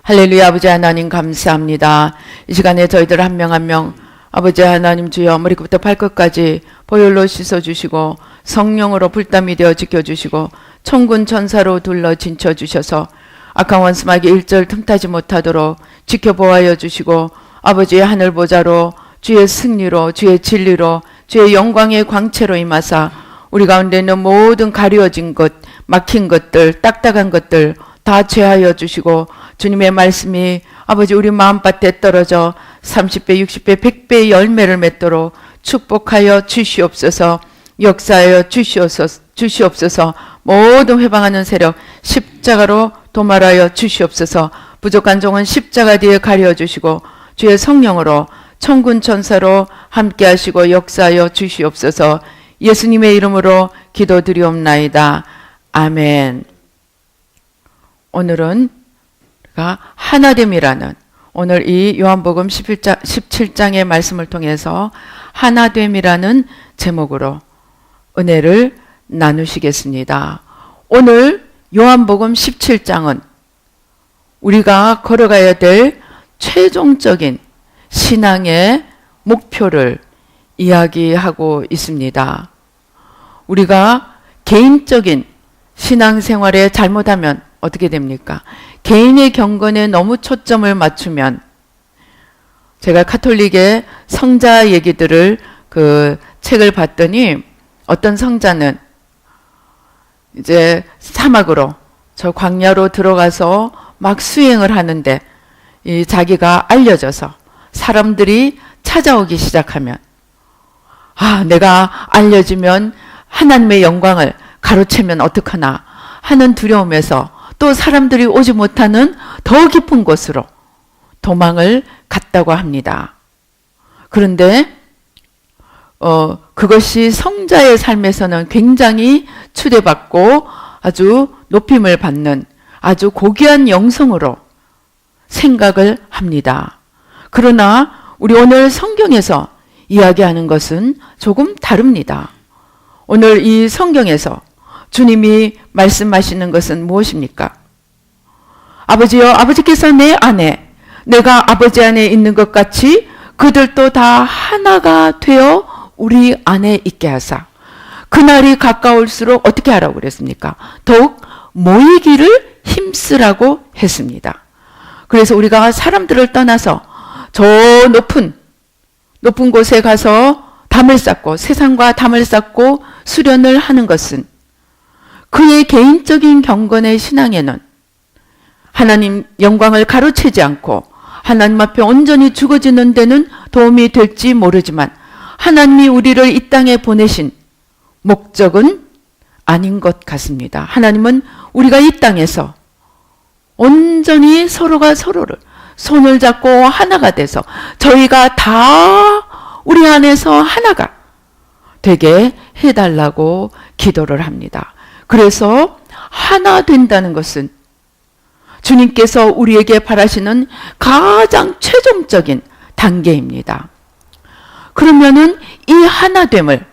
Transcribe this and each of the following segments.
할렐루야. 아버지 하나님 감사합니다. 이 시간에 저희들 한 명 한 명 아버지 하나님 주여 머리부터 발끝까지 보혈로 씻어주시고 성령으로 불담이 되어 지켜주시고 천군 천사로 둘러 진쳐주셔서 악한 원수마귀 일절 틈타지 못하도록 지켜보아여 주시고 아버지의 하늘 보좌로 주의 승리로 주의 진리로 주의 영광의 광채로 임하사 우리 가운데 있는 모든 가려진 것, 막힌 것들, 딱딱한 것들 다 제하여 주시고 주님의 말씀이 아버지 우리 마음밭에 떨어져 30배, 60배, 100배의 열매를 맺도록 축복하여 주시옵소서. 역사하여 주시옵소서. 모든 회방하는 세력 십자가로 도말하여 주시옵소서. 부족한 종은 십자가 뒤에 가려주시고 주의 성령으로 천군 천사로 함께하시고 역사하여 주시옵소서. 예수님의 이름으로 기도드리옵나이다. 아멘. 오늘은 하나됨이라는 오늘 이 요한복음 17장의 말씀을 통해서 하나됨이라는 제목으로 은혜를 나누시겠습니다. 오늘 요한복음 17장은 우리가 걸어가야 될 최종적인 신앙의 목표를 이야기하고 있습니다. 우리가 개인적인 신앙생활에 잘못하면 어떻게 됩니까? 개인의 경건에 너무 초점을 맞추면 제가 카톨릭의 성자 얘기들을 그 책을 봤더니 어떤 성자는 이제 사막으로 저 광야로 들어가서 막 수행을 하는데 이 자기가 알려져서 사람들이 찾아오기 시작하면 내가 알려지면 하나님의 영광을 가로채면 어떡하나 하는 두려움에서 또 사람들이 오지 못하는 더 깊은 곳으로 도망을 갔다고 합니다. 그런데 그것이 성자의 삶에서는 굉장히 추대받고 아주 높임을 받는 아주 고귀한 영성으로 생각을 합니다. 그러나 우리 오늘 성경에서 이야기하는 것은 조금 다릅니다. 오늘 이 성경에서 주님이 말씀하시는 것은 무엇입니까? 아버지여, 아버지께서 내 안에 내가 아버지 안에 있는 것 같이 그들도 다 하나가 되어 우리 안에 있게 하사 그날이 가까울수록 어떻게 하라고 그랬습니까? 더욱 모이기를 힘쓰라고 했습니다. 그래서 우리가 사람들을 떠나서 저 높은 곳에 가서 담을 쌓고 세상과 담을 쌓고 수련을 하는 것은 그의 개인적인 경건의 신앙에는 하나님 영광을 가로채지 않고 하나님 앞에 온전히 죽어지는 데는 도움이 될지 모르지만 하나님이 우리를 이 땅에 보내신 목적은 아닌 것 같습니다. 하나님은 우리가 이 땅에서 온전히 서로가 서로를 손을 잡고 하나가 돼서 저희가 다 우리 안에서 하나가 되게 해달라고 기도를 합니다. 그래서 하나 된다는 것은 주님께서 우리에게 바라시는 가장 최종적인 단계입니다. 그러면은 이 하나됨을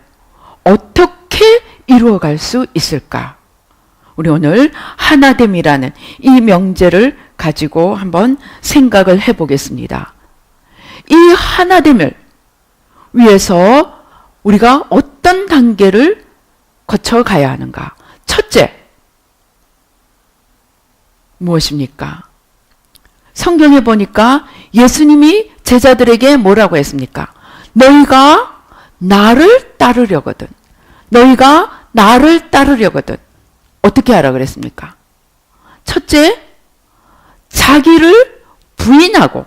어떻게 이루어갈 수 있을까? 우리 오늘 하나됨이라는 이 명제를 가지고 한번 생각을 해보겠습니다. 이 하나됨을 위해서 우리가 어떤 단계를 거쳐가야 하는가? 첫째, 무엇입니까? 성경에 보니까 예수님이 제자들에게 뭐라고 했습니까? 너희가 나를 따르려거든. 너희가 나를 따르려거든. 어떻게 하라 그랬습니까? 첫째, 자기를 부인하고.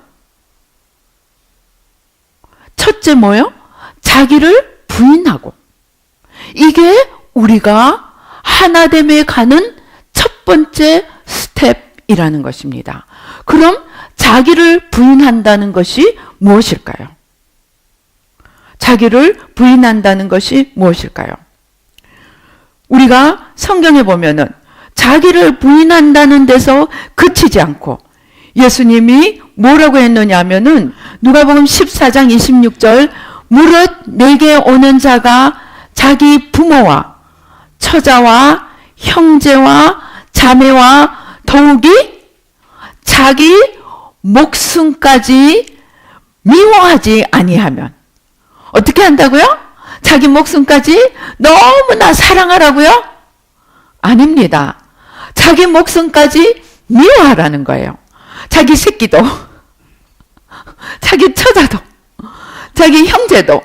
첫째 뭐요? 자기를 부인하고. 이게 우리가 하나됨에 가는 첫 번째 스텝이라는 것입니다. 그럼 자기를 부인한다는 것이 무엇일까요? 자기를 부인한다는 것이 무엇일까요? 우리가 성경에 보면은 자기를 부인한다는 데서 그치지 않고 예수님이 뭐라고 했느냐 하면은 누가복음 14장 26절 무릇 내게 오는 자가 자기 부모와 처자와 형제와 자매와 더욱이 자기 목숨까지 미워하지 아니하면 어떻게 한다고요? 자기 목숨까지 너무나 사랑하라고요? 아닙니다. 자기 목숨까지 미워하라는 거예요. 자기 새끼도, 자기 처자도, 자기 형제도,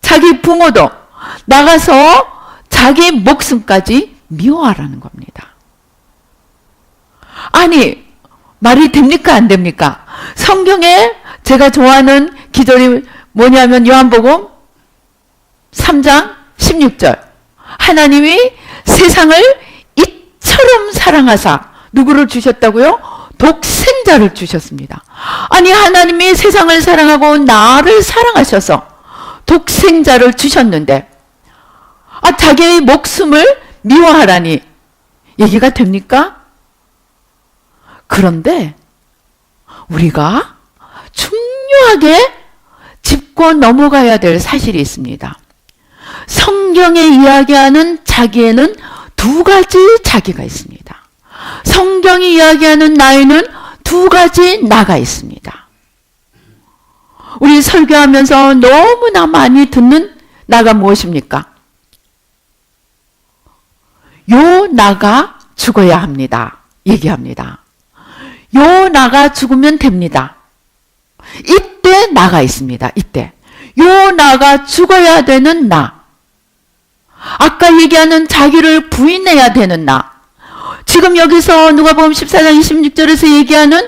자기 부모도 나가서 자기 목숨까지 미워하라는 겁니다. 아니, 말이 됩니까? 안 됩니까? 성경에 제가 좋아하는 기절이 뭐냐면 요한복음 3장 16절. 하나님이 세상을 이처럼 사랑하사 누구를 주셨다고요? 독생자를 주셨습니다. 아니, 하나님이 세상을 사랑하고 나를 사랑하셔서 독생자를 주셨는데 자기의 목숨을 미워하라니 얘기가 됩니까? 그런데 우리가 중요하게 짚고 넘어가야 될 사실이 있습니다. 성경에 이야기하는 자기에는 두 가지 자기가 있습니다. 성경이 이야기하는 나에는 두 가지 나가 있습니다. 우리 설교하면서 너무나 많이 듣는 나가 무엇입니까? 요 나가 죽어야 합니다. 얘기합니다. 요 나가 죽으면 됩니다. 이때 나가 있습니다. 이때. 요 나가 죽어야 되는 나. 아까 얘기하는 자기를 부인해야 되는 나. 지금 여기서 누가복음 14장 26절에서 얘기하는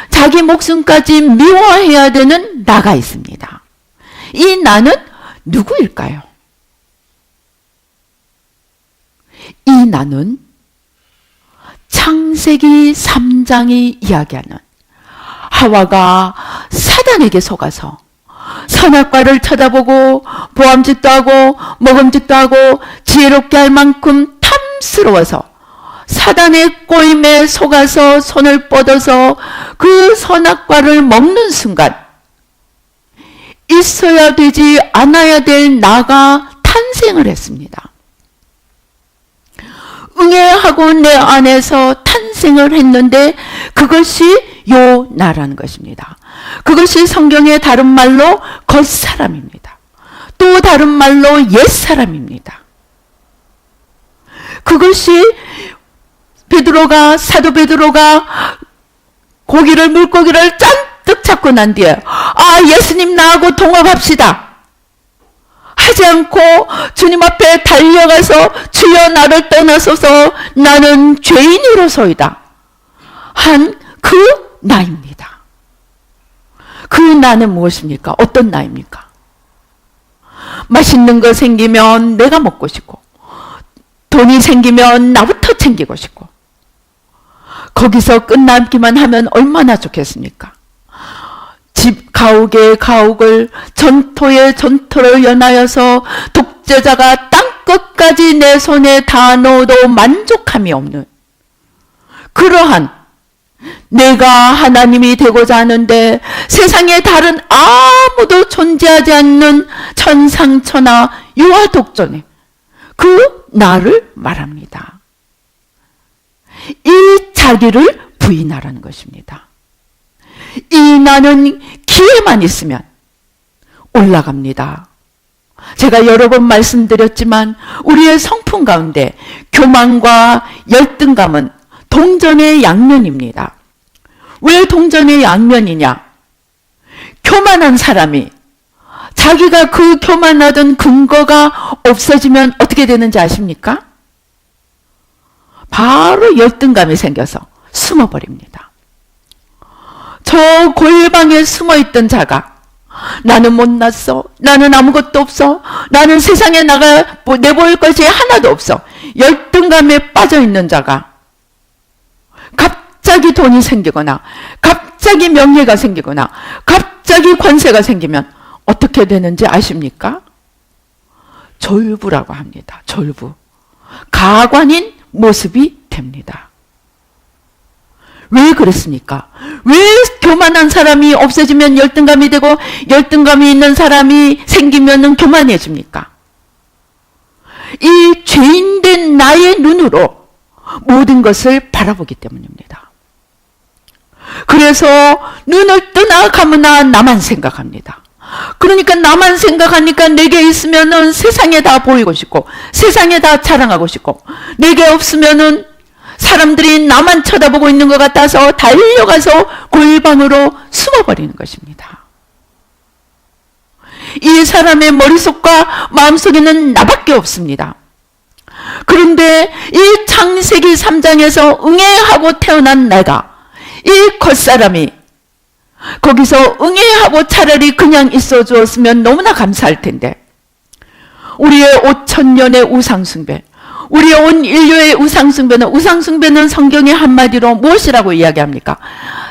자기 목숨까지 미워해야 되는 나가 있습니다. 이 나는 누구일까요? 이 나는 창세기 3장이 이야기하는 하와가 사단에게 속아서 선악과를 쳐다보고 보암직도 하고 먹음직도 하고 지혜롭게 할 만큼 탐스러워서 사단의 꼬임에 속아서 손을 뻗어서 그 선악과를 먹는 순간 있어야 되지 않아야 될 나가 탄생을 했습니다. 응애하고 내 안에서 탄생을 했는데 그것이 요 나라는 것입니다. 그것이 성경의 다른 말로 겉사람입니다. 또 다른 말로 옛사람입니다. 그것이 사도 베드로가 물고기를 잔뜩 잡고 난 뒤에 예수님 나하고 동업합시다 하지 않고 주님 앞에 달려가서 주여 나를 떠나소서 나는 죄인으로소이다 한 그 나입니다. 그 나는 무엇입니까? 어떤 나입니까? 맛있는 거 생기면 내가 먹고 싶고 돈이 생기면 나부터 챙기고 싶고 거기서 끝남기만 하면 얼마나 좋겠습니까? 집 가옥에 가옥을 전토에 전토를 연하여서 독재자가 땅끝까지 내 손에 다 넣어도 만족함이 없는 그러한 내가 하나님이 되고자 하는데 세상에 다른 아무도 존재하지 않는 천상천하 유아독존의 그 나를 말합니다. 이 자기를 부인하라는 것입니다. 이 나는 기회만 있으면 올라갑니다. 제가 여러 번 말씀드렸지만 우리의 성품 가운데 교만과 열등감은 동전의 양면입니다. 왜 동전의 양면이냐? 교만한 사람이 자기가 그 교만하던 근거가 없어지면 어떻게 되는지 아십니까? 바로 열등감이 생겨서 숨어버립니다. 저 골방에 숨어있던 자가 나는 못났어. 나는 아무것도 없어. 나는 세상에 나가 내보일 것이 하나도 없어. 열등감에 빠져있는 자가 갑자기 돈이 생기거나 갑자기 명예가 생기거나 갑자기 권세가 생기면 어떻게 되는지 아십니까? 졸부라고 합니다. 졸부. 가관인 모습이 됩니다. 왜 그랬습니까? 왜 교만한 사람이 없어지면 열등감이 되고 열등감이 있는 사람이 생기면 교만해집니까? 이 죄인된 나의 눈으로 모든 것을 바라보기 때문입니다. 그래서 눈을 뜨나 감으나 나만 생각합니다. 그러니까 나만 생각하니까 내게 있으면은 세상에 다 보이고 싶고 세상에 다 자랑하고 싶고, 내게 없으면은 사람들이 나만 쳐다보고 있는 것 같아서 달려가서 골방으로 숨어버리는 것입니다. 이 사람의 머릿속과 마음속에는 나밖에 없습니다. 그런데 이 창세기 3장에서 응애하고 태어난 내가, 이 겉사람이 거기서 응애하고 차라리 그냥 있어 주었으면 너무나 감사할 텐데, 우리의 5,000년의 우상숭배, 우리의 온 인류의 우상숭배는 성경의 한마디로 무엇이라고 이야기합니까?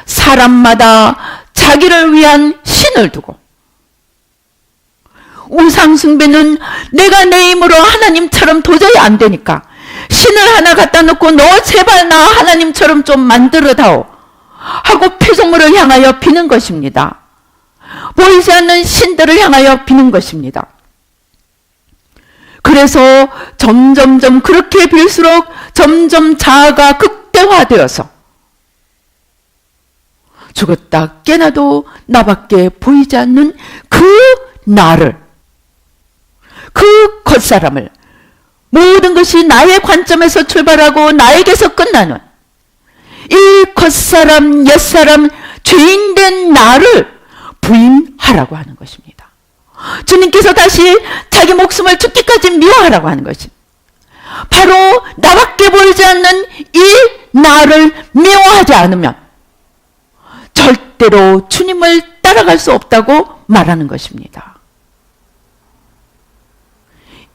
사람마다 자기를 위한 신을 두고, 우상숭배는 내가 내 힘으로 하나님처럼 도저히 안 되니까 신을 하나 갖다 놓고 너 제발 나 하나님처럼 좀 만들어다오 하고 피조물을 향하여 비는 것입니다. 보이지 않는 신들을 향하여 비는 것입니다. 그래서 점점점 그렇게 빌수록 점점 자아가 극대화되어서 죽었다 깨나도 나밖에 보이지 않는 그 나를, 그 겉사람을, 모든 것이 나의 관점에서 출발하고 나에게서 끝나는 이 겉사람, 옛사람, 죄인된 나를 부인하라고 하는 것입니다. 주님께서 다시 자기 목숨을 죽기까지 미워하라고 하는 것이 바로 나밖에 보이지 않는 이 나를 미워하지 않으면 절대로 주님을 따라갈 수 없다고 말하는 것입니다.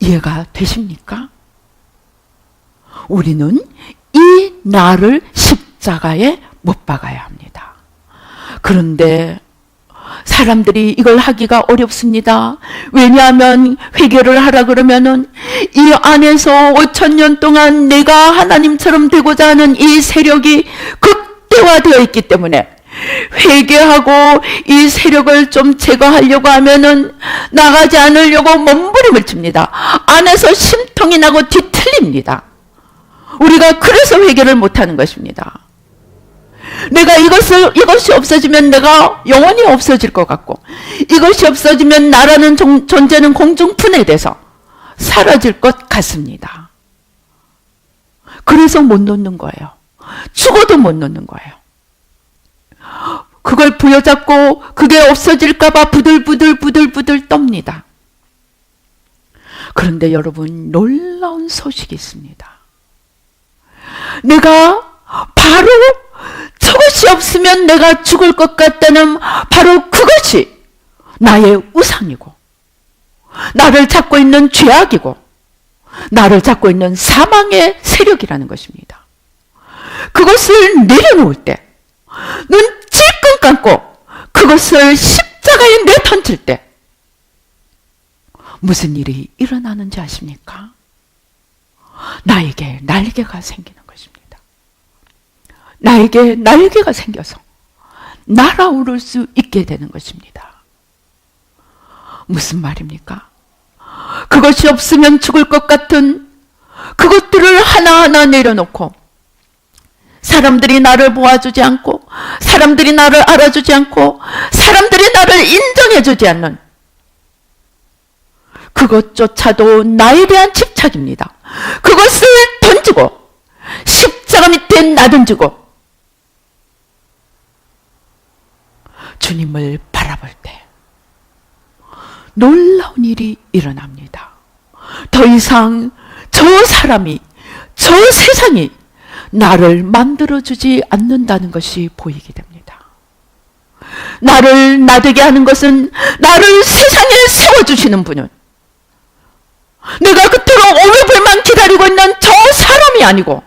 이해가 되십니까? 우리는 이 나를 십자가에 못 박아야 합니다. 그런데 사람들이 이걸 하기가 어렵습니다. 왜냐하면 회개를 하라 그러면은 이 안에서 5,000년 동안 내가 하나님처럼 되고자 하는 이 세력이 극대화되어 있기 때문에 회개하고 이 세력을 좀 제거하려고 하면은 나가지 않으려고 몸부림을 칩니다. 안에서 심통이 나고 뒤틀립니다. 우리가 그래서 회개를 못하는 것입니다. 내가 이것이 없어지면 내가 영원히 없어질 것 같고, 이것이 없어지면 나라는 존재는 공중분해돼서 사라질 것 같습니다. 그래서 못 놓는 거예요. 죽어도 못 놓는 거예요. 그걸 부여잡고 그게 없어질까봐 부들부들 떱니다. 그런데 여러분, 놀라운 소식이 있습니다. 내가 바로 저것이 없으면 내가 죽을 것 같다는 바로 그것이 나의 우상이고, 나를 잡고 있는 죄악이고, 나를 잡고 있는 사망의 세력이라는 것입니다. 그것을 내려놓을 때, 눈 찔끔 감고 그것을 십자가에 내던질 때 무슨 일이 일어나는지 아십니까? 나에게 날개가 생기는 것입니다. 나에게 날개가 생겨서 날아오를 수 있게 되는 것입니다. 무슨 말입니까? 그것이 없으면 죽을 것 같은 그것들을 하나하나 내려놓고, 사람들이 나를 보아주지 않고, 사람들이 나를 알아주지 않고, 사람들이 나를 인정해주지 않는 그것조차도 나에 대한 집착입니다. 그것을 던지고 십자가 밑에 나던지고 주님을 바라볼 때 놀라운 일이 일어납니다. 더 이상 저 사람이, 저 세상이 나를 만들어주지 않는다는 것이 보이게 됩니다. 나를 나되게 하는 것은, 나를 세상에 세워주시는 분은 내가 그토록 오늘불만 기다리고 있는 저 사람이 아니고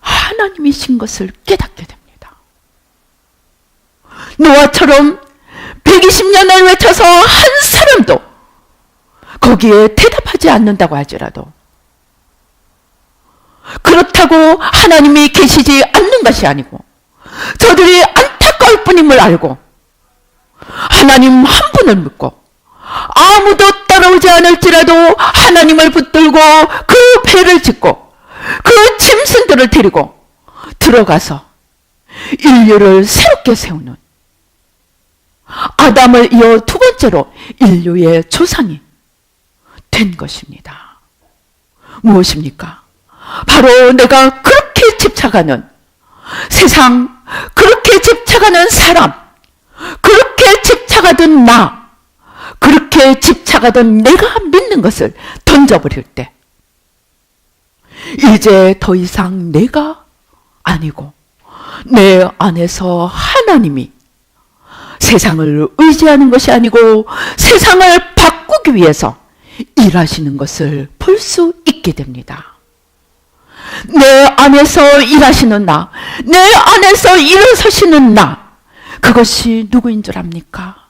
하나님이신 것을 깨닫게 됩니다. 노아처럼 120년을 외쳐서 한 사람도 거기에 대답하지 않는다고 하더라도, 그렇다고 하나님이 계시지 않는 것이 아니고 저들이 안타까울 뿐임을 알고 하나님 한 분을 믿고 아무도 따라오지 않을지라도 하나님을 붙들고 그 배를 짓고 그 짐승들을 데리고 들어가서 인류를 새롭게 세우는, 아담을 이어 두 번째로 인류의 조상이 된 것입니다. 무엇입니까? 바로 내가 그렇게 집착하는 세상, 그렇게 집착하는 사람, 그렇게 집착하던 나, 그렇게 집착하던 내가 믿는 것을 던져버릴 때 이제 더 이상 내가 아니고 내 안에서 하나님이 세상을 의지하는 것이 아니고 세상을 바꾸기 위해서 일하시는 것을 볼 수 있게 됩니다. 내 안에서 일하시는 나, 내 안에서 일어서시는 나, 그것이 누구인 줄 압니까?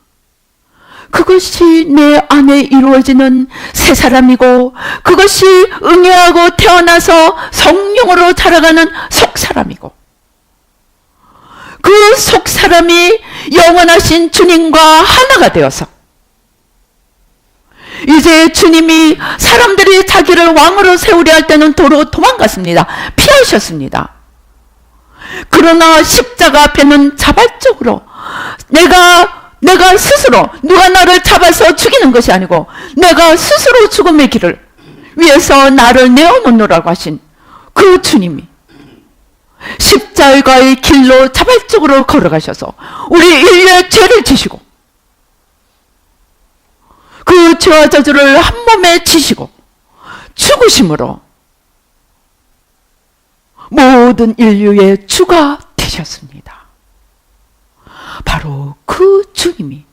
그것이 내 안에 이루어지는 새 사람이고, 그것이 응애하고 태어나서 성령으로 자라가는 속사람이고, 그 속사람이 영원하신 주님과 하나가 되어서 이제 주님이 사람들이 자기를 왕으로 세우려 할 때는 도로 도망갔습니다. 피하셨습니다. 그러나 십자가 앞에는 자발적으로 내가 스스로, 누가 나를 잡아서 죽이는 것이 아니고 내가 스스로 죽음의 길을 위해서 나를 내어놓노라고 하신 그 주님이 십자가의 길로 자발적으로 걸어가셔서 우리 인류의 죄를 지시고 그 죄와 저주를 한 몸에 지시고 죽으심으로 모든 인류의 주가 되셨습니다. 바로 그 주님이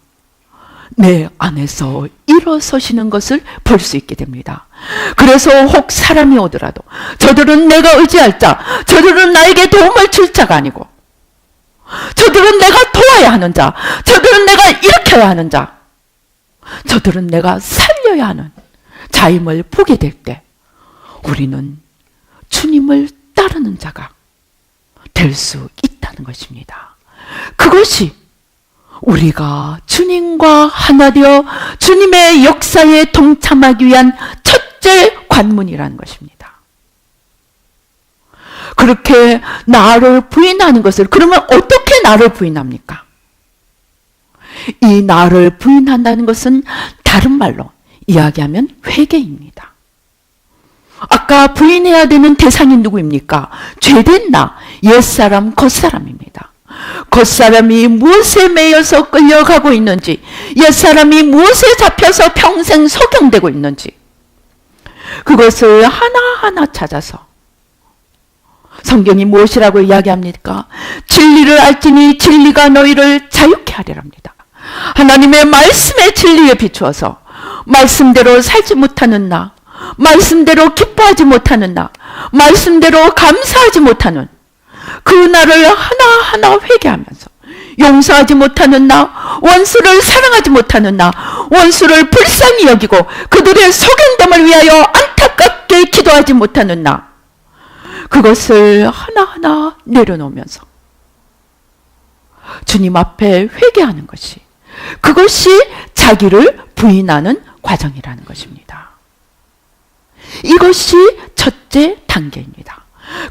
내 안에서 일어서시는 것을 볼 수 있게 됩니다. 그래서 혹 사람이 오더라도 저들은 내가 의지할 자, 저들은 나에게 도움을 줄 자가 아니고 저들은 내가 도와야 하는 자, 저들은 내가 일으켜야 하는 자, 저들은 내가 살려야 하는 자임을 보게 될 때 우리는 주님을 따르는 자가 될 수 있다는 것입니다. 그것이 우리가 주님과 하나 되어 주님의 역사에 동참하기 위한 첫째 관문이라는 것입니다. 그렇게 나를 부인하는 것을, 그러면 어떻게 나를 부인합니까? 이 나를 부인한다는 것은 다른 말로 이야기하면 회개입니다. 아까 부인해야 되는 대상이 누구입니까? 죄된 나, 옛사람, 겉사람입니다. 겉사람이 무엇에 매여서 끌려가고 있는지, 옛사람이 무엇에 잡혀서 평생 소경되고 있는지, 그것을 하나하나 찾아서 성경이 무엇이라고 이야기합니까? 진리를 알지니 진리가 너희를 자유케 하리랍니다. 하나님의 말씀의 진리에 비추어서 말씀대로 살지 못하는 나, 말씀대로 기뻐하지 못하는 나, 말씀대로 감사하지 못하는 그 나를 하나하나 회개하면서 용서하지 못하는 나, 원수를 사랑하지 못하는 나, 원수를 불쌍히 여기고 그들의 소경됨을 위하여 안타깝게 기도하지 못하는 나, 그것을 하나하나 내려놓으면서 주님 앞에 회개하는 것이, 그것이 자기를 부인하는 과정이라는 것입니다. 이것이 첫째 단계입니다.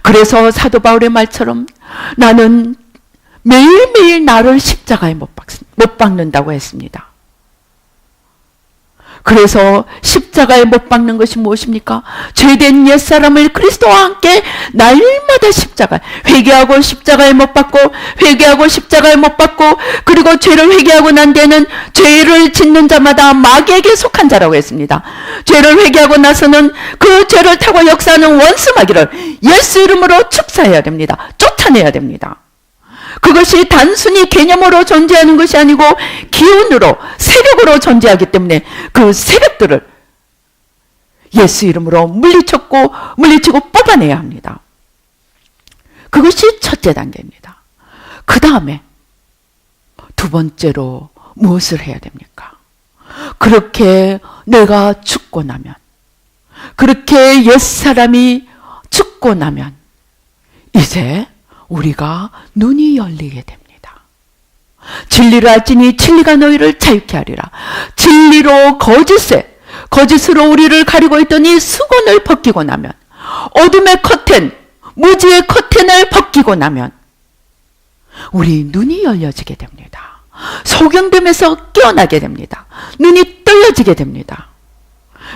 그래서 사도 바울의 말처럼 나는 매일매일 나를 십자가에 못 박는다고 했습니다. 그래서 십자가에 못 박는 것이 무엇입니까? 죄된 옛사람을 그리스도와 함께 날마다 십자가, 회개하고 십자가에 못 박고, 회개하고 십자가에 못 박고, 그리고 죄를 회개하고 난 뒤에는 죄를 짓는 자마다 마귀에게 속한 자라고 했습니다. 죄를 회개하고 나서는 그 죄를 타고 역사하는 원수 마귀를 예수 이름으로 축사해야 됩니다. 쫓아내야 됩니다. 그것이 단순히 개념으로 존재하는 것이 아니고 기운으로, 세력으로 존재하기 때문에 그 세력들을 예수 이름으로 물리치고 뽑아내야 합니다. 그것이 첫째 단계입니다. 그 다음에 두 번째로 무엇을 해야 됩니까? 그렇게 내가 죽고 나면, 그렇게 옛사람이 죽고 나면 이제 우리가 눈이 열리게 됩니다. 진리를 알지니 진리가 너희를 자유케 하리라. 진리로 거짓으로 우리를 가리고 있던 이 수건을 벗기고 나면 어둠의 커튼, 무지의 커튼을 벗기고 나면 우리 눈이 열려지게 됩니다. 소경됨에서 깨어나게 됩니다. 눈이 떨려지게 됩니다.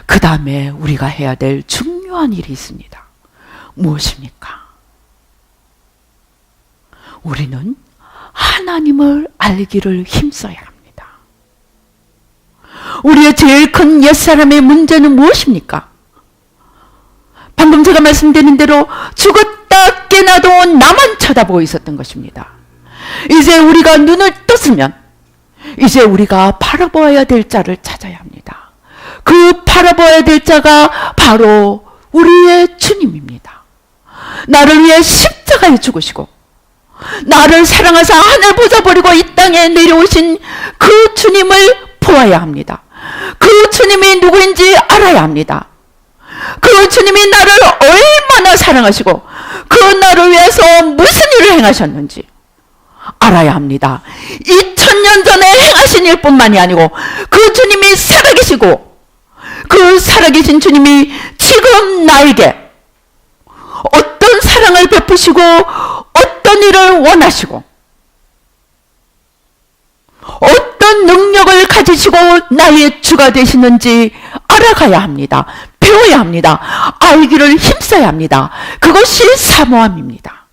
그 다음에 우리가 해야 될 중요한 일이 있습니다. 무엇입니까? 우리는 하나님을 알기를 힘써야 합니다. 우리의 제일 큰 옛사람의 문제는 무엇입니까? 방금 제가 말씀드린 대로 죽었다 깨나도 나만 쳐다보고 있었던 것입니다. 이제 우리가 눈을 떴으면 이제 우리가 바라보아야 될 자를 찾아야 합니다. 그 바라보아야 될 자가 바로 우리의 주님입니다. 나를 위해 십자가에 죽으시고 나를 사랑하사 하늘 보좌 버리고 이 땅에 내려오신 그 주님을 보아야 합니다. 그 주님이 누구인지 알아야 합니다. 그 주님이 나를 얼마나 사랑하시고 그 나를 위해서 무슨 일을 행하셨는지 알아야 합니다. 2000년 전에 행하신 일뿐만이 아니고 그 주님이 살아계시고 그 살아계신 주님이 지금 나에게 어떤 사랑을 베푸시고 어떤 일을 원하시고 어떤 능력을 가지시고 나의 주가 되시는지 알아가야 합니다. 배워야 합니다. 알기를 힘써야 합니다. 그것이 사모함입니다.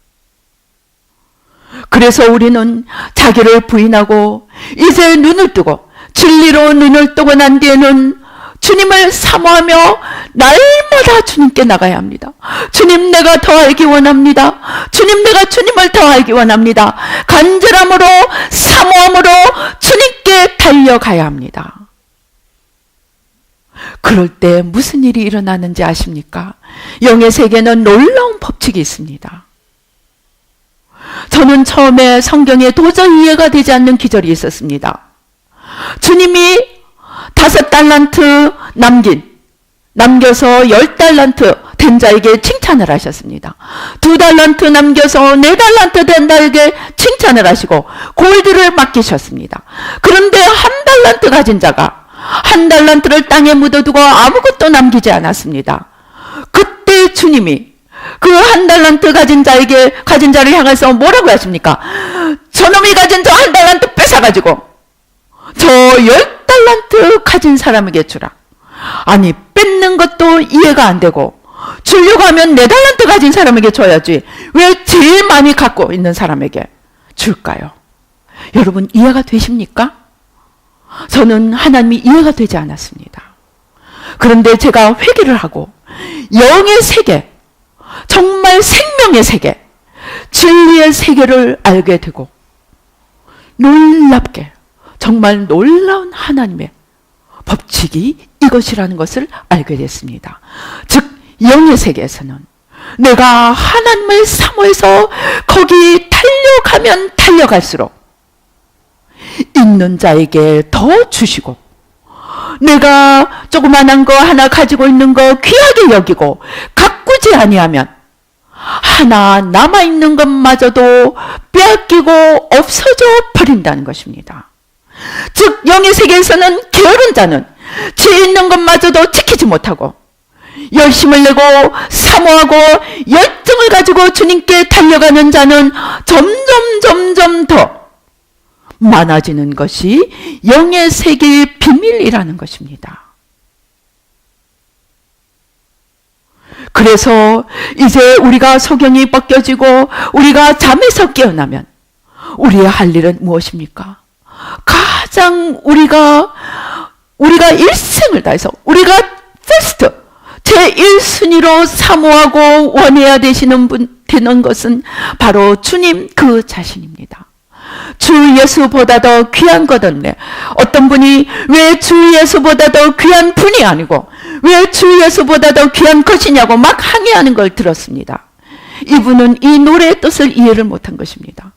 그래서 우리는 자기를 부인하고 이제 눈을 뜨고 진리로 눈을 뜨고 난 뒤에는 주님을 사모하며 날마다 주님께 나가야 합니다. 주님, 내가 더 알기 원합니다. 주님, 내가 주님을 더 알기 원합니다. 간절함으로 사모함으로 주님께 달려가야 합니다. 그럴 때 무슨 일이 일어나는지 아십니까? 영의 세계는 놀라운 법칙이 있습니다. 저는 처음에 성경에 도저히 이해가 되지 않는 기절이 있었습니다. 주님이 5달란트 남겨서 10달란트 된 자에게 칭찬을 하셨습니다. 2달란트 남겨서 4달란트 된 자에게 칭찬을 하시고 골드를 맡기셨습니다. 그런데 1달란트 가진 자가 1달란트를 땅에 묻어두고 아무것도 남기지 않았습니다. 그때 주님이 그 1달란트 가진 자를 향해서 뭐라고 하십니까? 저놈이 가진 저 1달란트 뺏어가지고 저 10달란트 가진 사람에게 주라. 아니, 뺏는 것도 이해가 안 되고 주려고 하면 4달란트 가진 사람에게 줘야지 왜 제일 많이 갖고 있는 사람에게 줄까요? 여러분, 이해가 되십니까? 저는 하나님이 이해가 되지 않았습니다. 그런데 제가 회개를 하고 영의 세계, 정말 생명의 세계, 진리의 세계를 알게 되고 놀랍게 정말 놀라운 하나님의 법칙이 이것이라는 것을 알게 됐습니다. 즉 영의 세계에서는 내가 하나님을 사모해서 거기 달려가면 달려갈수록 있는 자에게 더 주시고 내가 조그만한 거 하나 가지고 있는 거 귀하게 여기고 가꾸지 아니하면 하나 남아있는 것마저도 빼앗기고 없어져 버린다는 것입니다. 즉 영의 세계에서는 게으른 자는 죄 있는 것마저도 지키지 못하고 열심을 내고 사모하고 열정을 가지고 주님께 달려가는 자는 점점 더 많아지는 것이 영의 세계의 비밀이라는 것입니다. 그래서 이제 우리가 소경이 벗겨지고 우리가 잠에서 깨어나면 우리의 할 일은 무엇입니까? 가장 우리가 일생을 다해서 우리가 first 제1순위로 사모하고 원해야 되는 것은 바로 주님 그 자신입니다. 주 예수보다 더 귀한 것 없네. 어떤 분이 왜 주 예수보다 더 귀한 분이 아니고 왜 주 예수보다 더 귀한 것이냐고 막 항의하는 걸 들었습니다. 이분은 이 노래의 뜻을 이해를 못한 것입니다.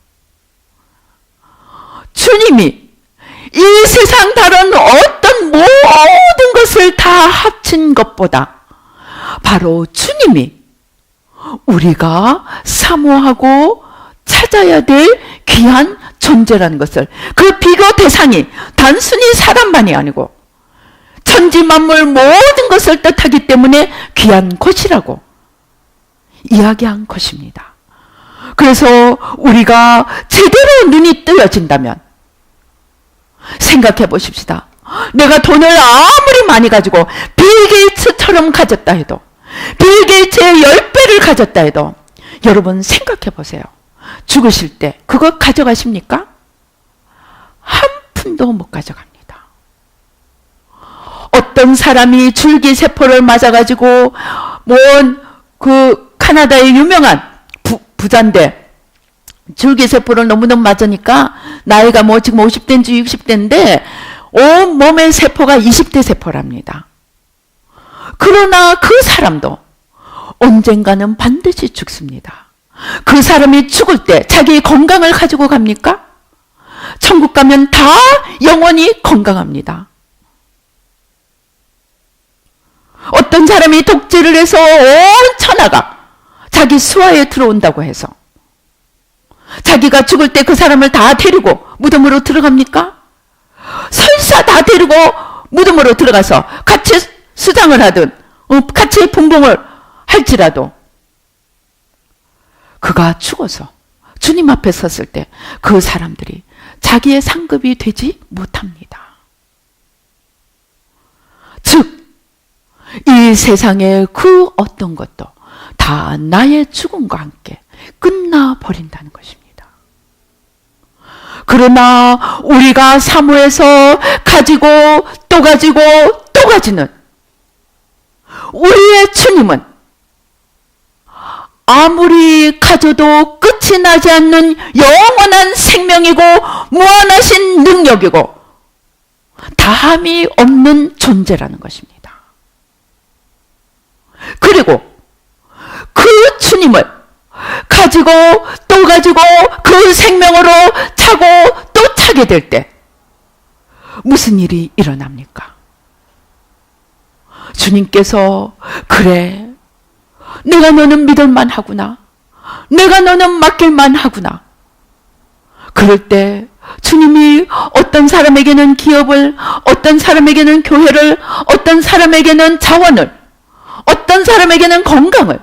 주님이 이 세상 다른 어떤 모든 것을 다 합친 것보다 바로 주님이 우리가 사모하고 찾아야 될 귀한 존재라는 것을, 그 비교 대상이 단순히 사람만이 아니고 천지 만물 모든 것을 뜻하기 때문에 귀한 것이라고 이야기한 것입니다. 그래서 우리가 제대로 눈이 뜨여진다면 생각해 보십시다. 내가 돈을 아무리 많이 가지고 빌 게이츠처럼 가졌다 해도, 빌 게이츠의 10배를 가졌다 해도, 여러분 생각해 보세요. 죽으실 때 그거 가져가십니까? 한 푼도 못 가져갑니다. 어떤 사람이 줄기세포를 맞아가지고 카나다의 유명한 부자인데, 줄기세포를 너무너무 맞으니까 나이가 지금 50대인지 60대인데 온 몸의 세포가 20대 세포랍니다. 그러나 그 사람도 언젠가는 반드시 죽습니다. 그 사람이 죽을 때 자기 건강을 가지고 갑니까? 천국 가면 다 영원히 건강합니다. 어떤 사람이 독재를 해서 온 천하가 자기 수하에 들어온다고 해서 자기가 죽을 때 그 사람을 다 데리고 무덤으로 들어갑니까? 설사 다 데리고 무덤으로 들어가서 같이 수장을 하든 같이 분봉을 할지라도 그가 죽어서 주님 앞에 섰을 때 그 사람들이 자기의 상급이 되지 못합니다. 즉 이 세상의 그 어떤 것도 다 나의 죽음과 함께 끝나버린다는 것입니다. 그러나 우리가 사모해서 가지고 또 가지고 또 가지는 우리의 주님은 아무리 가져도 끝이 나지 않는 영원한 생명이고 무한하신 능력이고 다함이 없는 존재라는 것입니다. 그리고 그 주님을 가지고 또 가지고 그 생명으로 차고 또 차게 될 때 무슨 일이 일어납니까? 주님께서 그래, 내가 너는 믿을만 하구나, 내가 너는 맡길만 하구나. 그럴 때 주님이 어떤 사람에게는 기업을, 어떤 사람에게는 교회를, 어떤 사람에게는 자원을, 어떤 사람에게는 건강을,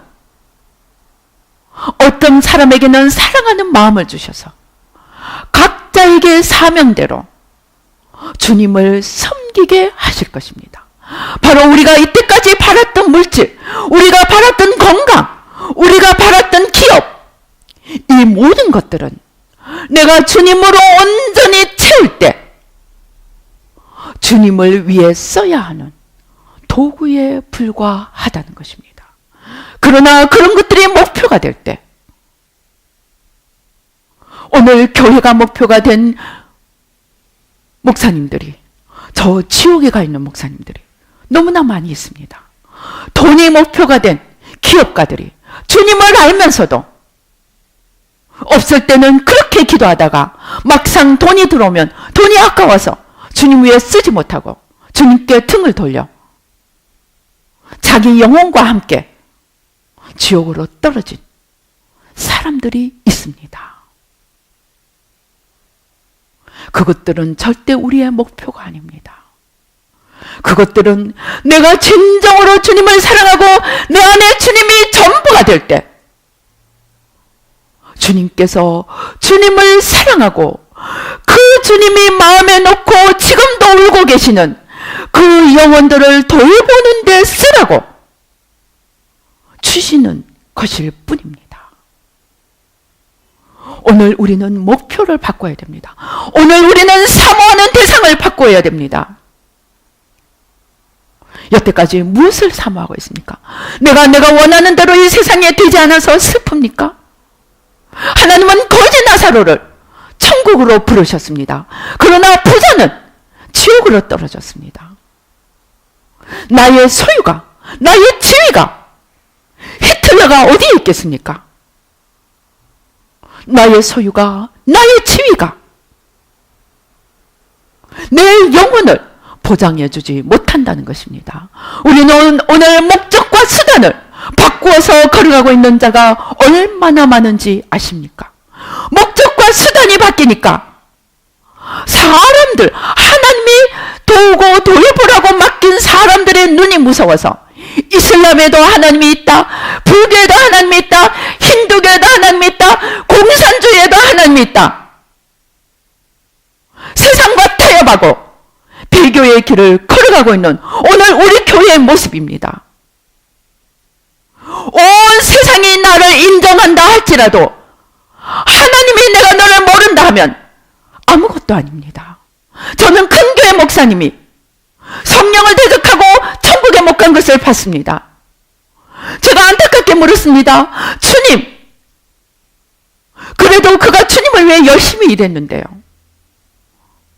어떤 사람에게는 사랑하는 마음을 주셔서 각자에게 사명대로 주님을 섬기게 하실 것입니다. 바로 우리가 이때까지 바랐던 물질, 우리가 바랐던 건강, 우리가 바랐던 기업, 이 모든 것들은 내가 주님으로 온전히 채울 때 주님을 위해 써야 하는 도구에 불과하다는 것입니다. 그러나 그런 것들이 목표가 될 때, 오늘 교회가 목표가 된 목사님들이, 저 지옥에 가 있는 목사님들이 너무나 많이 있습니다. 돈이 목표가 된 기업가들이 주님을 알면서도 없을 때는 그렇게 기도하다가 막상 돈이 들어오면 돈이 아까워서 주님 위에 쓰지 못하고 주님께 등을 돌려 자기 영혼과 함께 지옥으로 떨어진 사람들이 있습니다. 그것들은 절대 우리의 목표가 아닙니다. 그것들은 내가 진정으로 주님을 사랑하고 내 안에 주님이 전부가 될 때 주님께서 주님을 사랑하고 그 주님이 마음에 놓고 지금도 울고 계시는 그 영혼들을 돌보는 데 쓰라고 주시는 것일 뿐입니다. 오늘 우리는 목표를 바꿔야 됩니다. 오늘 우리는 사모하는 대상을 바꿔야 됩니다. 여태까지 무엇을 사모하고 있습니까? 내가 원하는 대로 이 세상에 되지 않아서 슬픕니까? 하나님은 거지 나사로를 천국으로 부르셨습니다. 그러나 부자는 지옥으로 떨어졌습니다. 나의 소유가, 나의 지위가 히틀러가 어디에 있겠습니까? 나의 소유가, 나의 지위가 내 영혼을 보장해주지 못한다는 것입니다. 우리는 오늘 목적과 수단을 바꾸어서 걸어가고 있는 자가 얼마나 많은지 아십니까? 목적과 수단이 바뀌니까 사람들, 하나님이 도우고 돌보라고 맡긴 사람들의 눈이 무서워서 이슬람에도 하나님이 있다. 불교에도 하나님이 있다. 힌두교에도 하나님이 있다. 공산주의에도 하나님이 있다. 세상과 타협하고 배교의 길을 걸어가고 있는 오늘 우리 교회의 모습입니다. 온 세상이 나를 인정한다 할지라도 하나님이 내가 너를 모른다 하면 아무것도 아닙니다. 저는 큰 교회 목사님이 성령을 대적하고 천국에 못 간 것을 봤습니다. 제가 안타깝게 물었습니다. 주님, 그래도 그가 주님을 위해 열심히 일했는데요.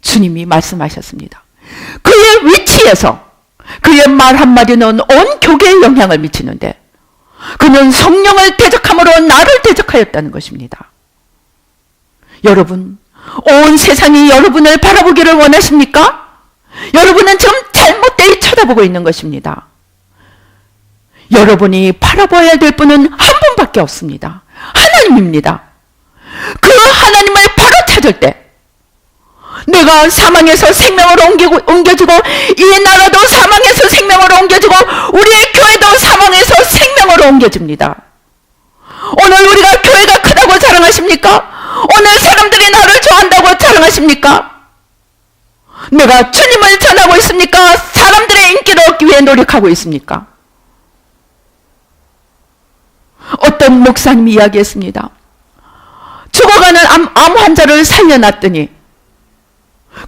주님이 말씀하셨습니다. 그의 위치에서 그의 말 한마디는 온 교계에 영향을 미치는데 그는 성령을 대적함으로 나를 대적하였다는 것입니다. 여러분, 온 세상이 여러분을 바라보기를 원하십니까? 여러분은 지금 잘못되게 쳐다보고 있는 것입니다. 여러분이 바라봐야 될 분은 한 분밖에 없습니다. 하나님입니다. 그 하나님을 바로 찾을 때 내가 사망에서 생명으로 옮겨지고 이 나라도 사망에서 생명으로 옮겨지고 우리의 교회도 사망에서 생명으로 옮겨집니다. 오늘 우리가 교회가 크다고 자랑하십니까? 오늘 사람들이 나를 좋아한다고 자랑하십니까? 내가 주님을 전하고 있습니까? 사람들의 인기를 얻기 위해 노력하고 있습니까? 어떤 목사님이 이야기했습니다. 죽어가는 암 환자를 살려놨더니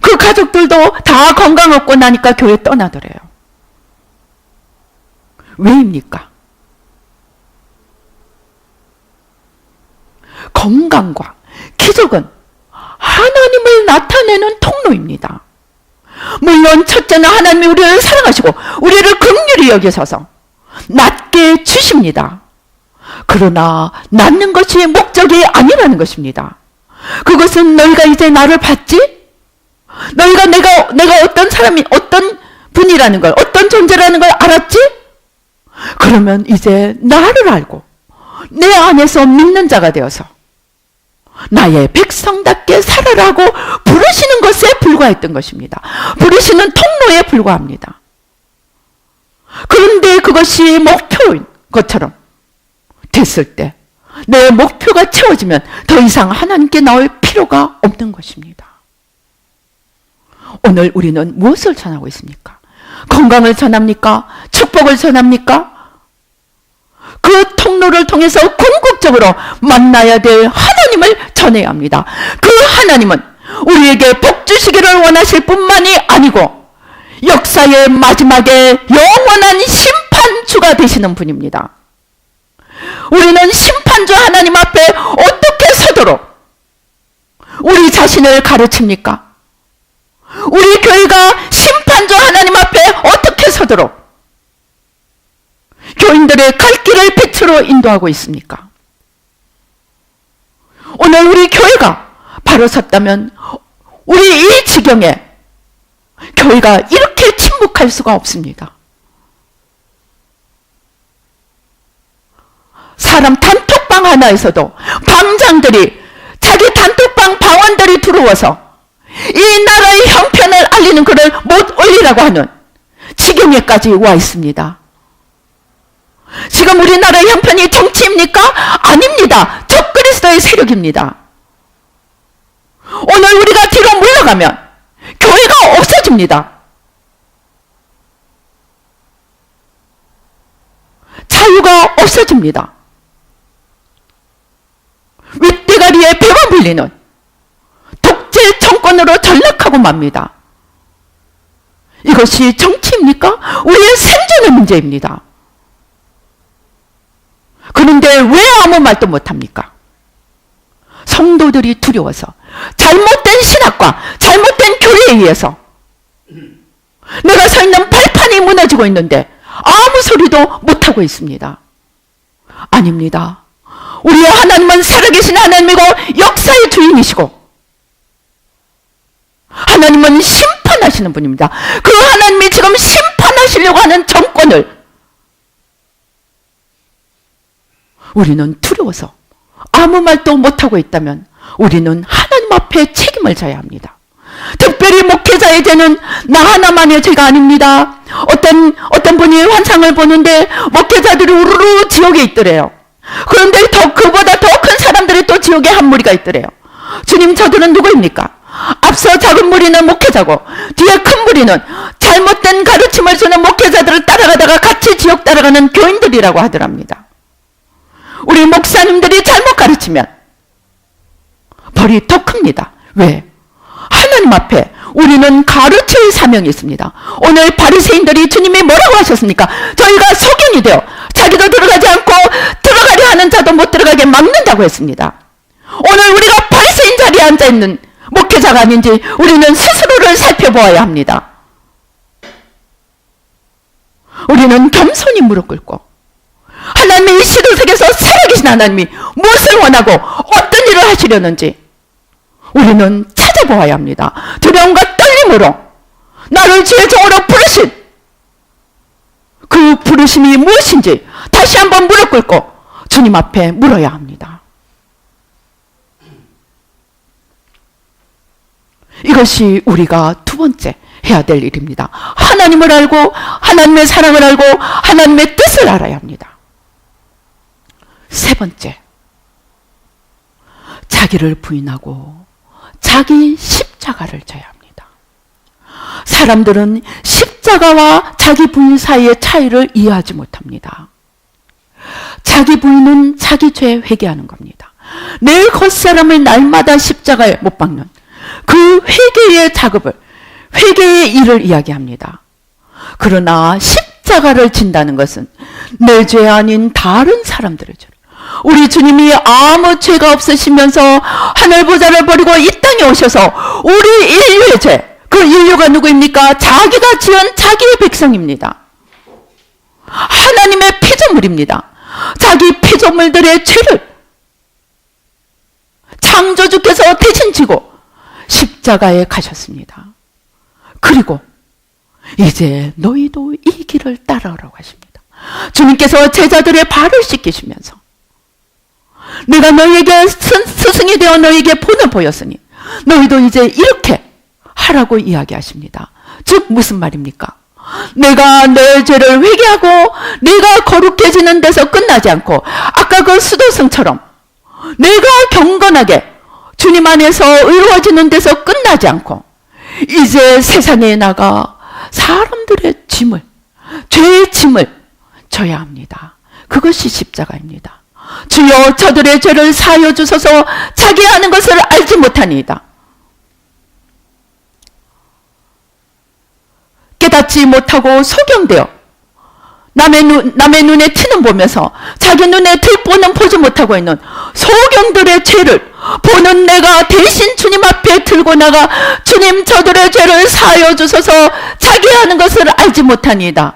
그 가족들도 다 건강 없고 나니까 교회 떠나더래요. 왜입니까? 건강과 기적은 하나님을 나타내는 통로입니다. 물론 첫째는 하나님이 우리를 사랑하시고 우리를 긍휼히 여기셔서 낫게 주십니다. 그러나 낫는 것이 목적이 아니라는 것입니다. 그것은 너희가 이제 나를 봤지? 너희가 내가 어떤 사람이 어떤 분이라는 걸, 어떤 존재라는 걸 알았지? 그러면 이제 나를 알고 내 안에서 믿는 자가 되어서 나의 백성답게 살아라고 부르시는 것에 불과했던 것입니다. 부르시는 통로에 불과합니다. 그런데 그것이 목표인 것처럼 됐을 때 내 목표가 채워지면 더 이상 하나님께 나올 필요가 없는 것입니다. 오늘 우리는 무엇을 전하고 있습니까? 건강을 전합니까? 축복을 전합니까? 그 통로를 통해서 궁극적으로 만나야 될 하나님을 전해야 합니다. 그 하나님은 우리에게 복 주시기를 원하실 뿐만이 아니고 역사의 마지막에 영원한 심판주가 되시는 분입니다. 우리는 심판주 하나님 앞에 어떻게 서도록 우리 자신을 가르칩니까? 우리 교회가 심판주 하나님 앞에 어떻게 서도록 교인들의 갈 길을 빛으로 인도하고 있습니까? 오늘 우리 교회가 바로 섰다면 우리 이 지경에 교회가 이렇게 침묵할 수가 없습니다. 사람 단톡방 하나에서도 방장들이 자기 단톡방 방원들이 들어와서 이 나라의 형편을 알리는 글을 못 올리라고 하는 지경에까지 와 있습니다. 지금 우리나라의 형편이 정치입니까? 아닙니다. 적그리스도의 세력입니다. 오늘 우리가 뒤로 물러가면 교회가 없어집니다. 자유가 없어집니다. 윗대가리에 배만 불리는 독재 정권으로 전락하고 맙니다. 이것이 정치입니까? 우리의 생존의 문제입니다. 그런데 왜 아무 말도 못합니까? 성도들이 두려워서 잘못된 신학과 잘못된 교회에 의해서 내가 서 있는 발판이 무너지고 있는데 아무 소리도 못하고 있습니다. 아닙니다. 우리의 하나님은 살아계신 하나님이고 역사의 주인이시고 하나님은 심판하시는 분입니다. 그 하나님이 지금 심판하시려고 하는 정권을 우리는 두려워서 아무 말도 못하고 있다면 우리는 하나님 앞에 책임을 져야 합니다. 특별히 목회자의 죄는 나 하나만의 죄가 아닙니다. 어떤 분이 환상을 보는데 목회자들이 우르르 지옥에 있더래요. 그런데 그보다 더 큰 사람들이 또 지옥에 한 무리가 있더래요. 주님, 저들은 누구입니까? 앞서 작은 무리는 목회자고 뒤에 큰 무리는 잘못된 가르침을 주는 목회자들을 따라가다가 같이 지옥 따라가는 교인들이라고 하더랍니다. 우리 목사님들이 잘못 가르치면 벌이 더 큽니다. 왜? 하나님 앞에 우리는 가르칠 사명이 있습니다. 오늘 바리새인들이 주님이 뭐라고 하셨습니까? 저희가 소견이 되어 자기도 들어가지 않고 들어가려 하는 자도 못 들어가게 막는다고 했습니다. 오늘 우리가 바리새인 자리에 앉아있는 목회자가 아닌지 우리는 스스로를 살펴보아야 합니다. 우리는 겸손히 무릎 꿇고 하나님의 이 시도 속에서 살아계신 하나님이 무엇을 원하고 어떤 일을 하시려는지 우리는 찾아보아야 합니다. 두려움과 떨림으로 나를 주의 종으로 부르신 그 부르심이 무엇인지 다시 한번 무릎 꿇고 주님 앞에 물어야 합니다. 이것이 우리가 두 번째 해야 될 일입니다. 하나님을 알고 하나님의 사랑을 알고 하나님의 뜻을 알아야 합니다. 세 번째, 자기를 부인하고 자기 십자가를 져야 합니다. 사람들은 십자가와 자기 부인 사이의 차이를 이해하지 못합니다. 자기 부인은 자기 죄에 회개하는 겁니다. 내 겉사람을 날마다 십자가에 못 박는 그 회개의 작업을, 회개의 일을 이야기합니다. 그러나 십자가를 진다는 것은 내 죄 아닌 다른 사람들의 죄. 우리 주님이 아무 죄가 없으시면서 하늘보좌를 버리고 이 땅에 오셔서 우리 인류의 죄, 그 인류가 누구입니까? 자기가 지은 자기의 백성입니다. 하나님의 피조물입니다. 자기 피조물들의 죄를 창조주께서 대신 지고 십자가에 가셨습니다. 그리고 이제 너희도 이 길을 따라오라고 하십니다. 주님께서 제자들의 발을 씻기시면서 내가 너희에게 스승이 되어 너희에게 본을 보였으니 너희도 이제 이렇게 하라고 이야기하십니다. 즉 무슨 말입니까? 내가 내 죄를 회개하고 내가 거룩해지는 데서 끝나지 않고 아까 그 수도승처럼 내가 경건하게 주님 안에서 의로워지는 데서 끝나지 않고 이제 세상에 나가 사람들의 짐을, 죄의 짐을 져야 합니다. 그것이 십자가입니다. 주여 저들의 죄를 사하여 주소서. 자기 하는 것을 알지 못하니이다. 깨닫지 못하고 소경되어 남의 눈에 티는 보면서 자기 눈에 들보는 보지 못하고 있는 소경들의 죄를 보는 내가 대신 주님 앞에 들고 나가 주님 저들의 죄를 사하여 주소서. 자기 하는 것을 알지 못하니이다.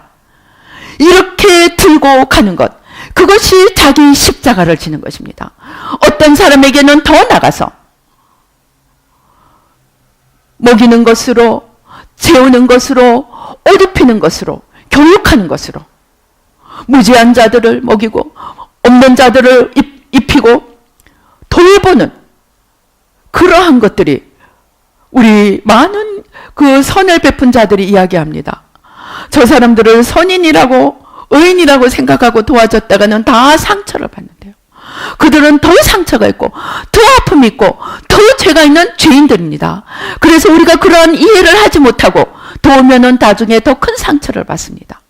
이렇게 들고 가는 것, 그것이 자기 십자가를 지는 것입니다. 어떤 사람에게는 더 나가서 먹이는 것으로, 재우는 것으로, 옷 입히는 것으로, 교육하는 것으로 무지한 자들을 먹이고 없는 자들을 입히고 돌보는 그러한 것들이 우리 많은 그 선을 베푼 자들이 이야기합니다. 저 사람들을 선인이라고 의인이라고 생각하고 도와줬다가는 다 상처를 받는데요. 그들은 더 상처가 있고 더 아픔이 있고 더 죄가 있는 죄인들입니다. 그래서 우리가 그런 이해를 하지 못하고 도우면은 나중에 더 큰 상처를 받습니다.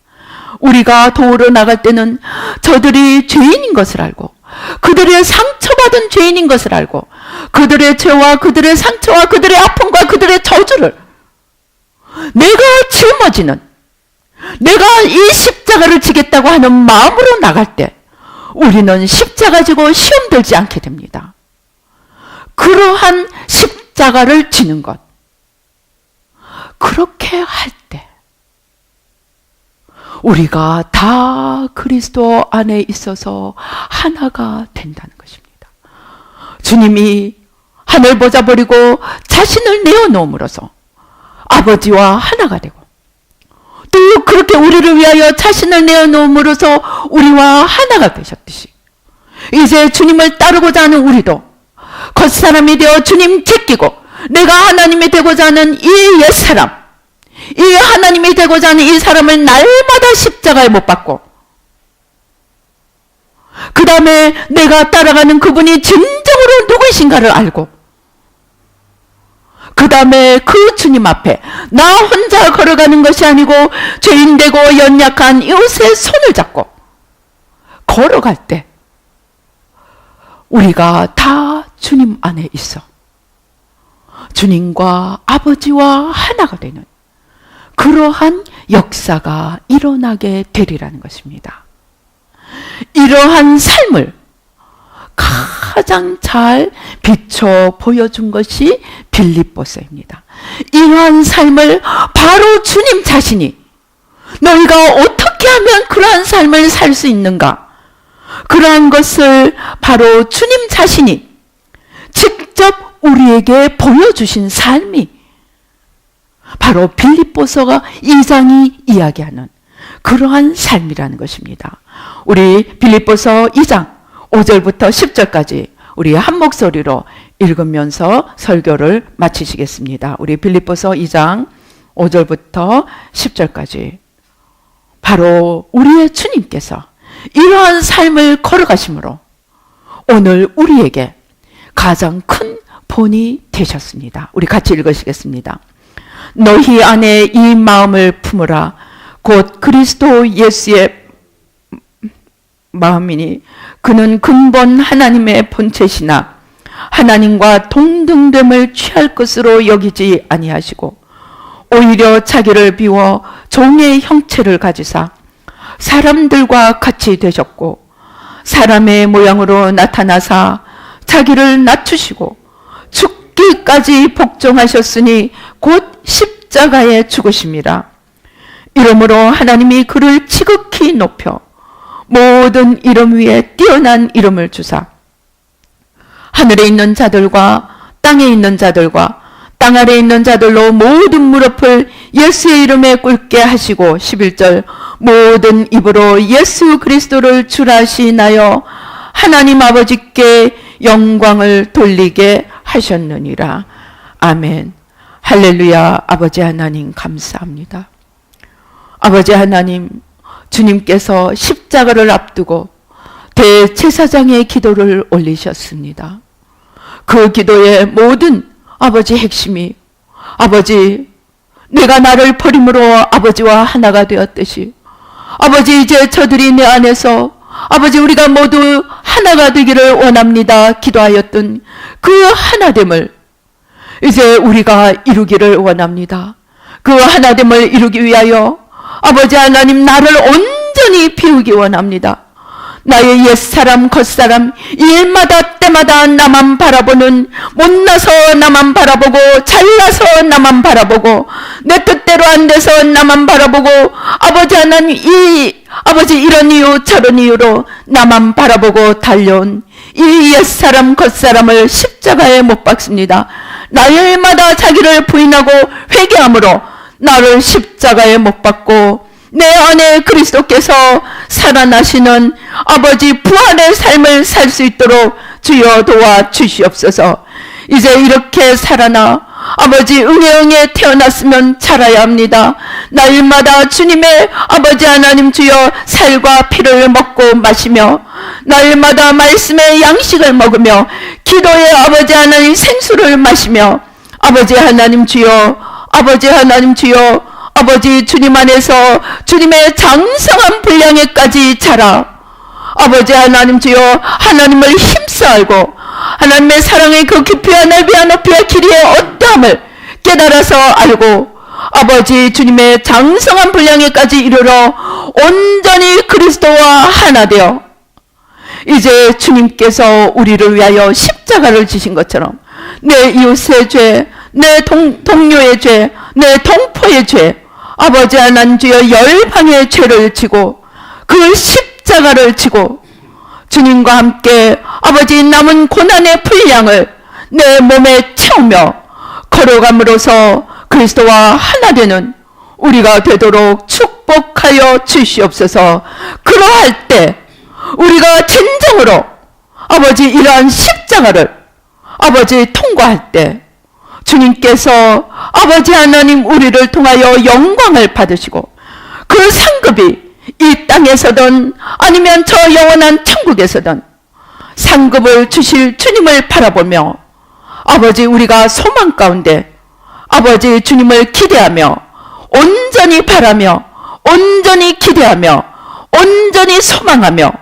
우리가 도우러 나갈 때는 저들이 죄인인 것을 알고 그들의 상처받은 죄인인 것을 알고 그들의 죄와 그들의 상처와 그들의 아픔과 그들의 저주를 내가 짊어지는, 내가 이 십자가를 지겠다고 하는 마음으로 나갈 때 우리는 십자가 지고 시험 들지 않게 됩니다. 그러한 십자가를 지는 것, 그렇게 할 때 우리가 다 그리스도 안에 있어서 하나가 된다는 것입니다. 주님이 하늘 보좌 버리고 자신을 내어놓음으로써 아버지와 하나가 되고 또 그렇게 우리를 위하여 자신을 내어놓음으로써 우리와 하나가 되셨듯이 이제 주님을 따르고자 하는 우리도 겉사람이 되어 주님 제끼고 내가 하나님이 되고자 하는 이 옛사람, 이 하나님이 되고자 하는 이 사람을 날마다 십자가에 못 박고, 그 다음에 내가 따라가는 그분이 진정으로 누구이신가를 알고, 그 다음에 그 주님 앞에 나 혼자 걸어가는 것이 아니고 죄인되고 연약한 이웃의 손을 잡고 걸어갈 때 우리가 다 주님 안에 있어 주님과 아버지와 하나가 되는 그러한 역사가 일어나게 되리라는 것입니다. 이러한 삶을 가장 잘 비춰 보여준 것이 빌립보서입니다. 이러한 삶을 바로 주님 자신이 너희가 어떻게 하면 그러한 삶을 살 수 있는가? 그러한 것을 바로 주님 자신이 직접 우리에게 보여주신 삶이 바로 빌립보서가 2장이 이야기하는 그러한 삶이라는 것입니다. 우리 빌립보서 2장 5절부터 10절까지 우리 한 목소리로 읽으면서 설교를 마치시겠습니다. 우리 빌립보서 2장 5절부터 10절까지 바로 우리의 주님께서 이러한 삶을 걸어가심으로 오늘 우리에게 가장 큰 본이 되셨습니다. 우리 같이 읽으시겠습니다. 너희 안에 이 마음을 품으라. 곧 그리스도 예수의 마음이니 그는 근본 하나님의 본체시나 하나님과 동등됨을 취할 것으로 여기지 아니하시고 오히려 자기를 비워 종의 형체를 가지사 사람들과 같이 되셨고 사람의 모양으로 나타나사 자기를 낮추시고 죽기까지 복종하셨으니 곧 십자가에 죽으심이라. 이러므로 하나님이 그를 지극히 높여 모든 이름 위에 뛰어난 이름을 주사 하늘에 있는 자들과 땅에 있는 자들과 땅 아래에 있는 자들로 모든 무릎을 예수의 이름에 꿇게 하시고 11절 모든 입으로 예수 그리스도를 주라시나여 하나님 아버지께 영광을 돌리게 하셨느니라. 아멘. 할렐루야. 아버지 하나님 감사합니다. 아버지 하나님, 주님께서 십자가를 앞두고 대제사장의 기도를 올리셨습니다. 그 기도의 모든 아버지 핵심이 아버지 내가 나를 버림으로 아버지와 하나가 되었듯이 아버지 이제 저들이 내 안에서 아버지 우리가 모두 하나가 되기를 원합니다 기도하였던 그 하나됨을 이제 우리가 이루기를 원합니다. 그 하나됨을 이루기 위하여 아버지 하나님 나를 온전히 비우기 원합니다. 나의 옛사람 겉사람 일마다 때마다 나만 바라보는 못나서 나만 바라보고 잘나서 나만 바라보고 내 뜻대로 안 돼서 나만 바라보고 아버지 하나님 아버지 이런 이유 저런 이유로 나만 바라보고 달려온 이 옛사람 겉사람을 십자가에 못 박습니다. 날마다 자기를 부인하고 회개함으로 나를 십자가에 못 박고 내 안에 그리스도께서 살아나시는 아버지 부활의 삶을 살 수 있도록 주여 도와주시옵소서. 이제 이렇게 살아나 아버지 응애 태어났으면 자라야 합니다. 날마다 주님의 아버지 하나님 주여 살과 피를 먹고 마시며 날마다 말씀의 양식을 먹으며 기도의 아버지 하나님 생수를 마시며 아버지 하나님 주여 아버지 하나님 주여 아버지 주님 안에서 주님의 장성한 분량에까지 자라 아버지 하나님 주여 하나님을 힘써 알고 하나님의 사랑의 그 깊이와 넓이와 높이와 길이의 어떠함을 깨달아서 알고 아버지 주님의 장성한 분량에까지 이르러 온전히 그리스도와 하나 되어 이제 주님께서 우리를 위하여 십자가를 지신 것처럼 내 이웃의 죄, 내 동료의 죄, 내 동포의 죄 아버지 하나님 주여 열방의 죄를 지고 그 십자가를 지고 주님과 함께 아버지 남은 고난의 분량을 내 몸에 채우며 걸어감으로써 그리스도와 하나 되는 우리가 되도록 축복하여 주시옵소서. 그러할 때 우리가 진정으로 아버지 이러한 십자가를 아버지 통과할 때 주님께서 아버지 하나님 우리를 통하여 영광을 받으시고 그 상급이 이 땅에서든 아니면 저 영원한 천국에서든 상급을 주실 주님을 바라보며 아버지 우리가 소망 가운데 아버지 주님을 기대하며 온전히 바라며 온전히 기대하며 온전히 소망하며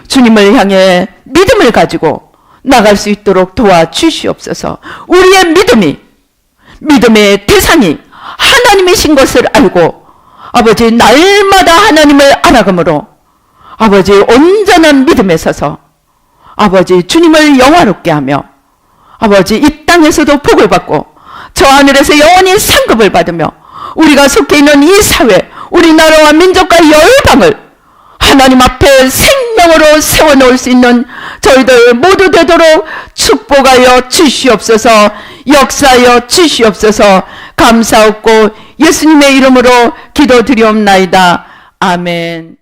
주님을 향해 믿음을 가지고 나갈 수 있도록 도와주시옵소서. 우리의 믿음의 대상이 하나님이신 것을 알고 아버지 날마다 하나님을 알아감으로 아버지 온전한 믿음에 서서 아버지 주님을 영화롭게 하며 아버지 이 땅에서도 복을 받고 저 하늘에서 영원히 상급을 받으며 우리가 속해 있는 이 사회 우리나라와 민족과 열방을 하나님 앞에 생명으로 세워놓을 수 있는 저희들 모두 되도록 축복하여 주시옵소서. 역사하여 주시옵소서. 감사하고 예수님의 이름으로 기도드리옵나이다. 아멘.